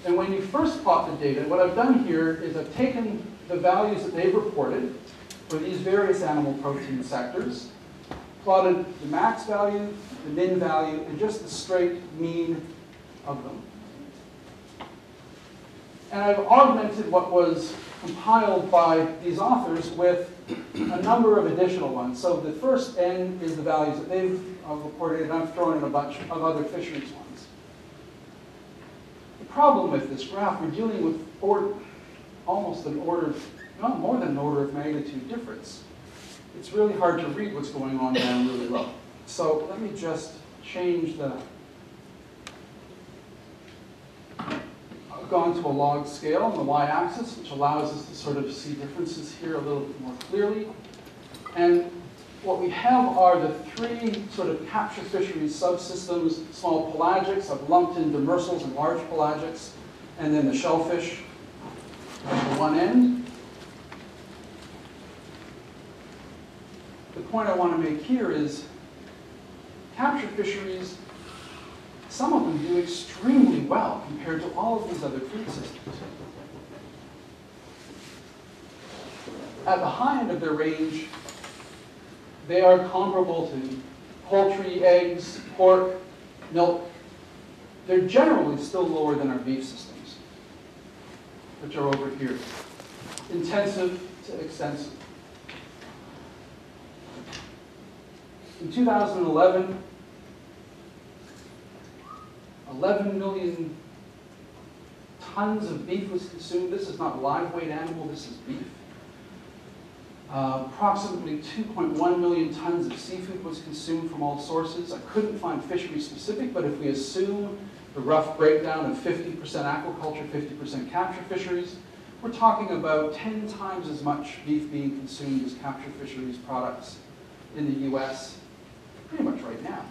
And when you first plot the data, what I've done here is I've taken the values that they've reported for these various animal protein sectors, plotted the max value, the min value, and just the straight mean of them. And I've augmented what was compiled by these authors with a number of additional ones. So the first N is the values that they've reported, and I've thrown in a bunch of other fisheries ones. The problem with this graph, we're dealing with almost an order, not more than an order of magnitude difference. It's really hard to read what's going on down really low. So let me just change the... I've gone to a log scale on the y-axis, which allows us to sort of see differences here a little bit more clearly. And what we have are the three sort of capture fisheries subsystems, small pelagics. I've lumped in demersals and large pelagics, and then the shellfish at the one end. The point I want to make here is capture fisheries, some of them do extremely well compared to all of these other food systems. At the high end of their range, they are comparable to poultry, eggs, pork, milk. They're generally still lower than our beef systems, which are over here. Intensive to extensive. In 2011, 11 million tons of beef was consumed. This is not live weight animal, this is beef. Approximately 2.1 million tons of seafood was consumed from all sources. I couldn't find fishery specific, but if we assume the rough breakdown of 50% aquaculture, 50% capture fisheries, we're talking about 10 times as much beef being consumed as capture fisheries products in the US, pretty much right now.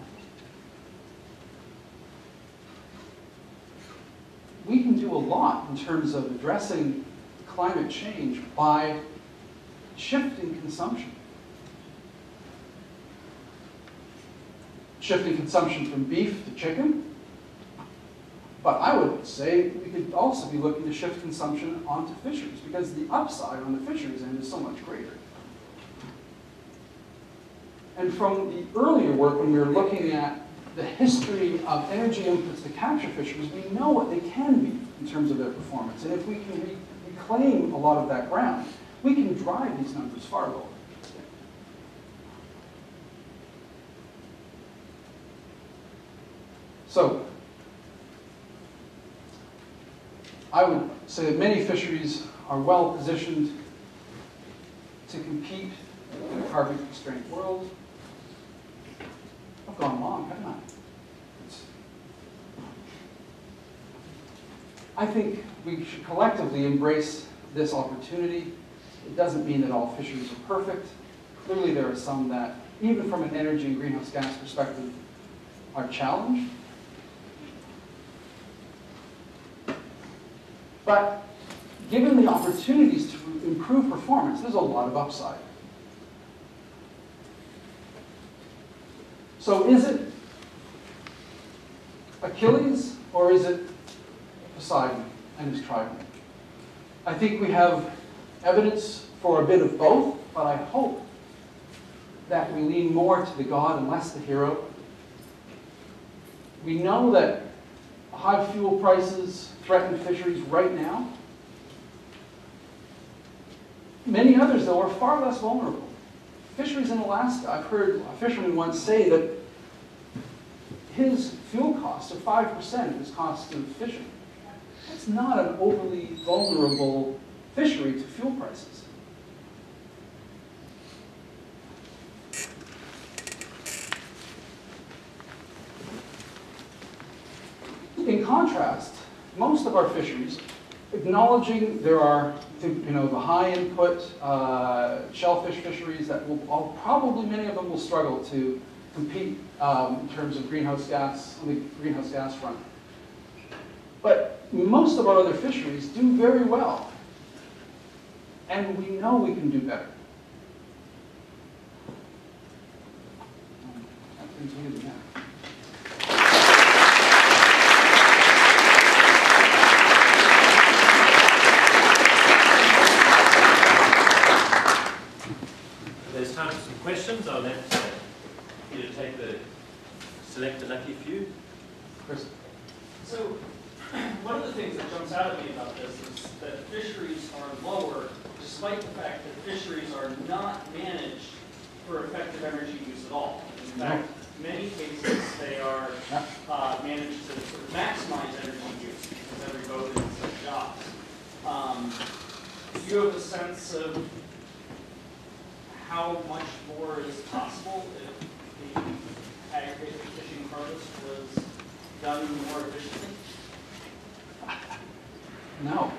We can do a lot in terms of addressing climate change by shifting consumption. Shifting consumption from beef to chicken. But I would say we could also be looking to shift consumption onto fisheries because the upside on the fisheries end is so much greater. And from the earlier work when we were looking at the history of energy inputs to capture fisheries, we know what they can be in terms of their performance. And if we can reclaim a lot of that ground, we can drive these numbers far lower. So, I would say that many fisheries are well positioned to compete in a carbon-constrained world. I've gone long, haven't I? I think we should collectively embrace this opportunity. It doesn't mean that all fisheries are perfect. Clearly there are some that, even from an energy and greenhouse gas perspective, are challenged. But given the opportunities to improve performance, there's a lot of upside. So is it Achilles or is it Poseidon and his trident? I think we have evidence for a bit of both, but I hope that we lean more to the god and less the hero. We know that high fuel prices threaten fisheries right now. Many others, though, are far less vulnerable. Fisheries in Alaska, I've heard a fisherman once say that his fuel costs are 5% of his cost of fishing. That's not an overly vulnerable fishery to fuel prices. In contrast, most of our fisheries, acknowledging there are the high input shellfish fisheries that will probably many of them will struggle to compete in terms of greenhouse gas on the greenhouse gas front. But most of our other fisheries do very well. And we know we can do better. continue to now. There's time for some questions. I'll let you to select the lucky few. Chris? So, one of the things that jumps out at me about this is that fisheries are lower, despite the fact that fisheries are not managed for effective energy use at all. In fact, in many cases, they are managed to sort of maximize energy use because every boat is a job. Do you have a sense of how much more is possible if the aggregated fishing harvest was done more efficiently? No,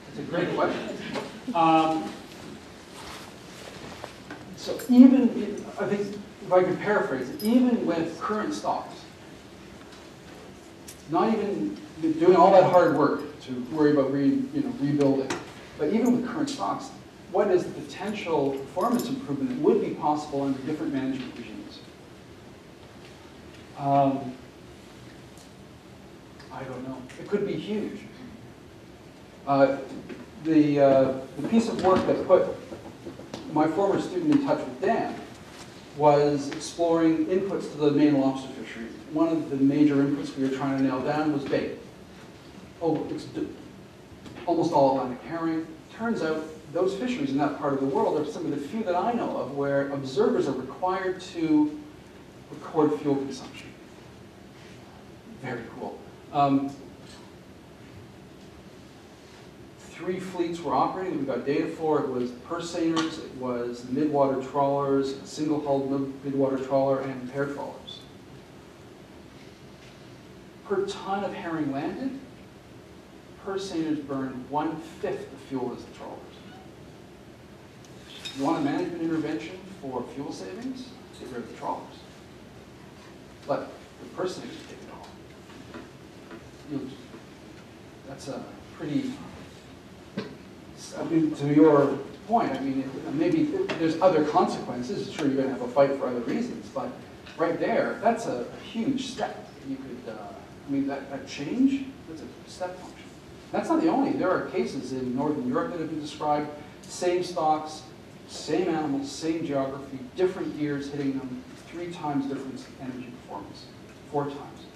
it's a great question. So even, I think, if I could paraphrase it, even with current stocks, not even doing all that hard work to worry about rebuilding, but even with current stocks, what is the potential performance improvement that would be possible under different management regimes? I don't know. It could be huge. The piece of work that put my former student in touch with Dan was exploring inputs to the Maine lobster fishery. One of the major inputs we were trying to nail down was bait. Oh, it's almost all Atlantic herring. Turns out those fisheries in that part of the world are some of the few that I know of where observers are required to record fuel consumption. Very cool. 3 fleets were operating that we got data for. It was purse seiners, it was midwater trawlers, single-hulled midwater trawler, and pair trawlers. Per ton of herring landed, purse seiners burned 1/5 the fuel as the trawlers. You want a management intervention for fuel savings? Get rid of the trawlers. But the purse seiners take it all. That's a pretty... I mean, to your point, I mean, maybe there's other consequences. Sure, you're going to have a fight for other reasons, but right there, that's a huge step. You could, I mean, that change, that's a step function. That's not the only. There are cases in Northern Europe that have been described, same stocks, same animals, same geography, different years hitting them, 3 times difference in energy performance, 4 times.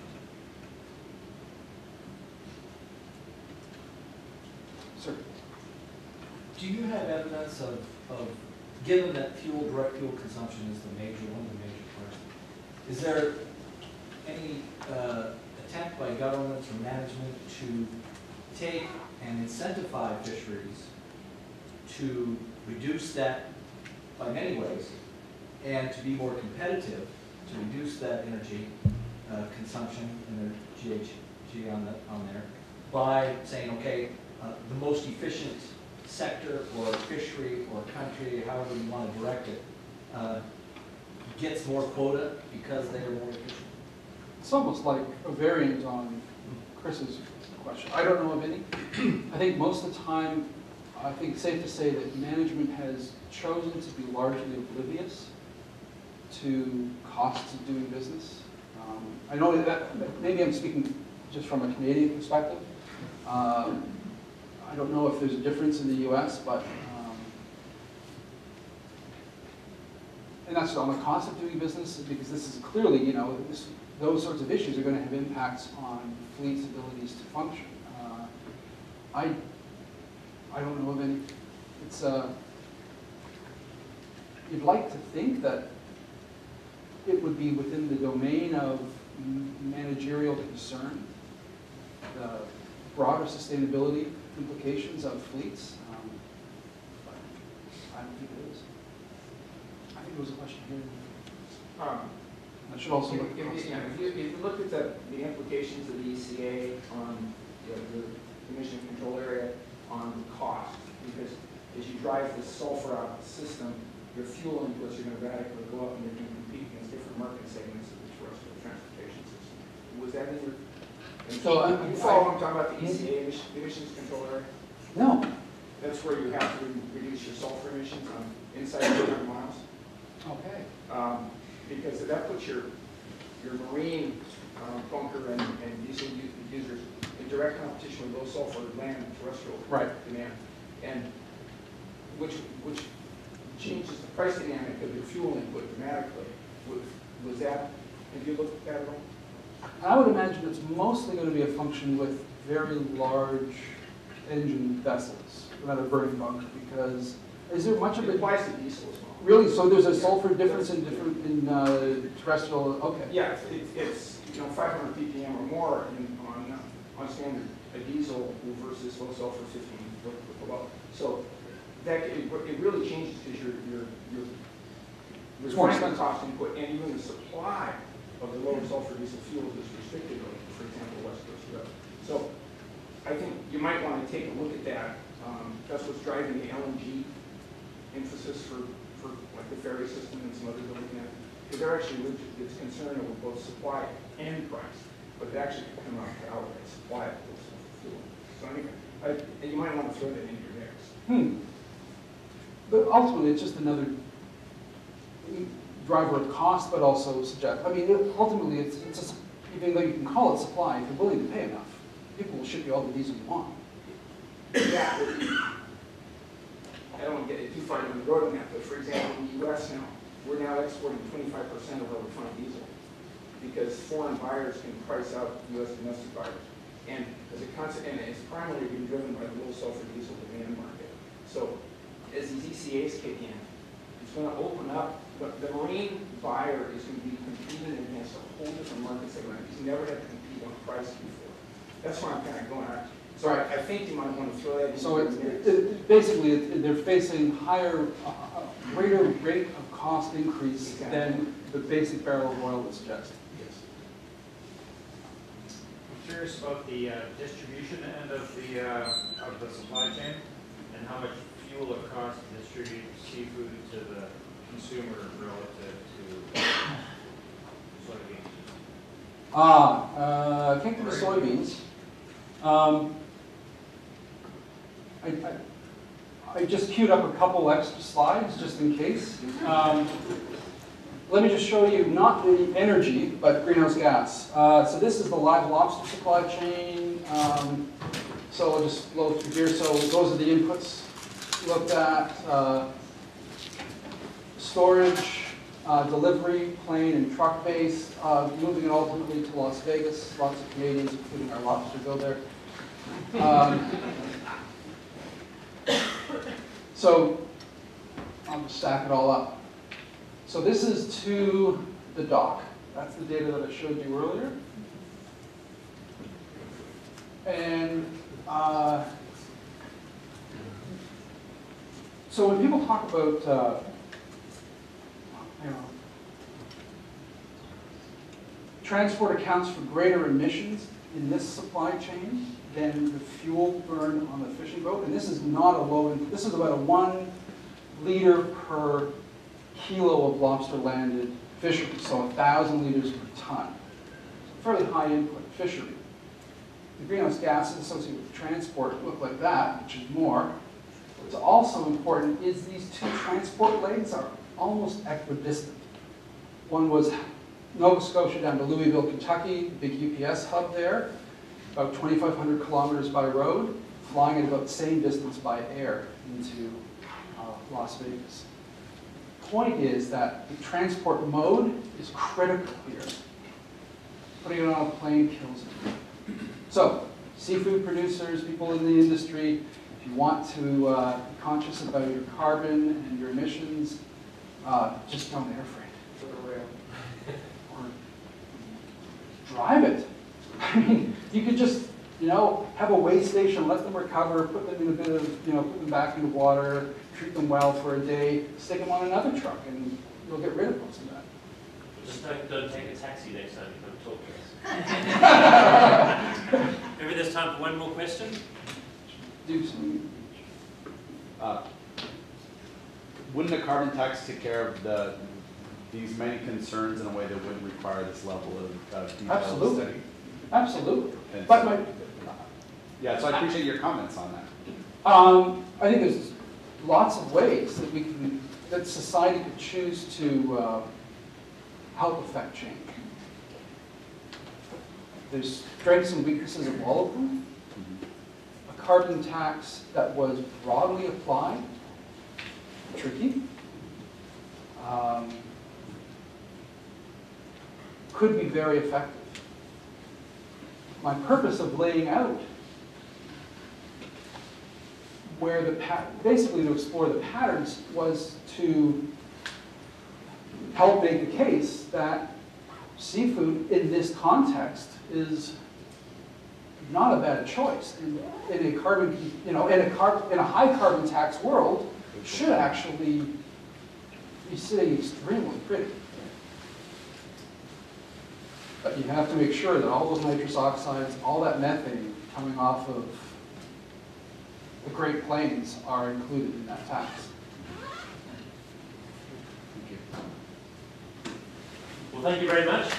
Sir? Do you have evidence of given that direct fuel consumption is one of the major parts, is there any attempt by governments or management to take and incentivize fisheries to reduce that by many ways and to be more competitive, to reduce that energy consumption and the GHG on there by saying, okay, the most efficient sector or fishery or country, however you want to direct it, gets more quota because they are more efficient? It's almost like a variant on Chris's question. I don't know of any. I think most of the time, I think it's safe to say that management has chosen to be largely oblivious to costs of doing business. I know that maybe I'm speaking just from a Canadian perspective. I don't know if there's a difference in the US, but, and that's on the cost of doing business, because this is clearly, you know, those sorts of issues are going to have impacts on fleet's abilities to function. I don't know of any. It's, you'd like to think that it would be within the domain of managerial concern, the broader sustainability implications of fleets, but I don't think it is. I think there was a question here. I should also look if you look at the implications of the ECA on the emission control area on cost, because as you drive the sulfur out of the system, your fuel inputs are going to radically go up and you're going to compete against different market segments of the terrestrial transportation system. Was that in your... So you follow what I'm talking about, the ECA emissions control area? No. That's where you have to reduce your sulfur emissions on inside 200 miles. Okay. Because that puts your your marine bunker and diesel users in direct competition with low sulfur land and terrestrial demand, and which changes the price dynamic of your fuel input dramatically. Was that, have you looked at that at all? I would imagine it's mostly going to be a function with very large engine vessels, not a burning bunker, because is there much of It it? applies to diesel as well. Really? So there's a sulfur difference in terrestrial? Okay. Yeah, it's 500 ppm or more on standard diesel versus low sulfur 15 below. So that it really changes because your refinement cost input and even the supply of the lower sulfur diesel fuels is restricted, for example, West Coast Road. So I think you might want to take a look at that. That's what's driving the LNG emphasis for like the ferry system and some others are looking at. Because they're actually, it's concerned over both supply and price, but it actually can come out to outright supply of low sulfur fuel. So anyway, you might want to throw that into your mix. But ultimately, it's just another driver of cost, but also suggest. I mean, ultimately, it's just, even though you can call it supply, if you're willing to pay enough, people will ship you all the diesel you want. Yeah, I don't want to get too far down the road on that, but for example, in the U.S. now, we're now exporting 25% of our refined diesel because foreign buyers can price out U.S. domestic buyers. And as a consequence, and it's primarily being driven by the low sulfur diesel demand market. So as these ECAs kick in, it's going to open up, the marine buyer is going to be competing against a whole different market segment. He's never had to compete on price before. That's where I'm kind of going at. So I think you might want to throw that into So the basically, they're facing higher, greater rate of cost increase than the basic barrel of oil would suggest. Yes. I'm curious about the distribution end of the supply chain and how much fuel it costs to distribute seafood to the consumer relative to soybeans. Came to the soybeans. I just queued up a couple extra slides just in case. Let me just show you not the energy, but greenhouse gas. So this is the live lobster supply chain. So I'll just flow through here. So those are the inputs looked at. Storage, delivery, plane and truck based, moving it ultimately to Las Vegas. Lots of Canadians, including our lobster, go there. So I'll just stack it all up. So this is to the dock. That's the data that I showed you earlier. And so when people talk about transport accounts for greater emissions in this supply chain than the fuel burn on the fishing boat, and this is not a low input. This is about a 1 liter per kilo of lobster landed fishery, so 1,000 liters per ton. So fairly high input fishery. The greenhouse gases associated with transport look like that, which is more. What's also important is these two transport legs are almost equidistant. One was Nova Scotia down to Louisville, Kentucky, the big UPS hub there, about 2,500 kilometers by road, flying at about the same distance by air into Las Vegas. The point is that the transport mode is critical here. Putting it on a plane kills it. So, seafood producers, people in the industry, if you want to be conscious about your carbon and your emissions, just don't air freight. For the rail. Or drive it. I mean, you could just, have a weigh station, let them recover, put them in a bit of, put them back into water, treat them well for a day, stick them on another truck, and you'll get rid of most of that. Just don't take a taxi next time you come talk to us. Maybe there's time for one more question. Do some. Wouldn't a carbon tax take care of these many concerns in a way that wouldn't require this level of detailed Absolutely. study? Absolutely. And But so, yeah, so I appreciate your comments on that. I think there's lots of ways that society could choose to help affect change. There's strengths and weaknesses of all of them. A carbon tax that was broadly applied, tricky. Could be very effective. My purpose of laying out where basically to explore the patterns was to help make the case that seafood in this context is not a bad choice. In a carbon, in a high carbon tax world, should actually be sitting extremely pretty. But you have to make sure that all those nitrous oxides, all that methane coming off of the Great Plains are included in that tax. Well, thank you very much.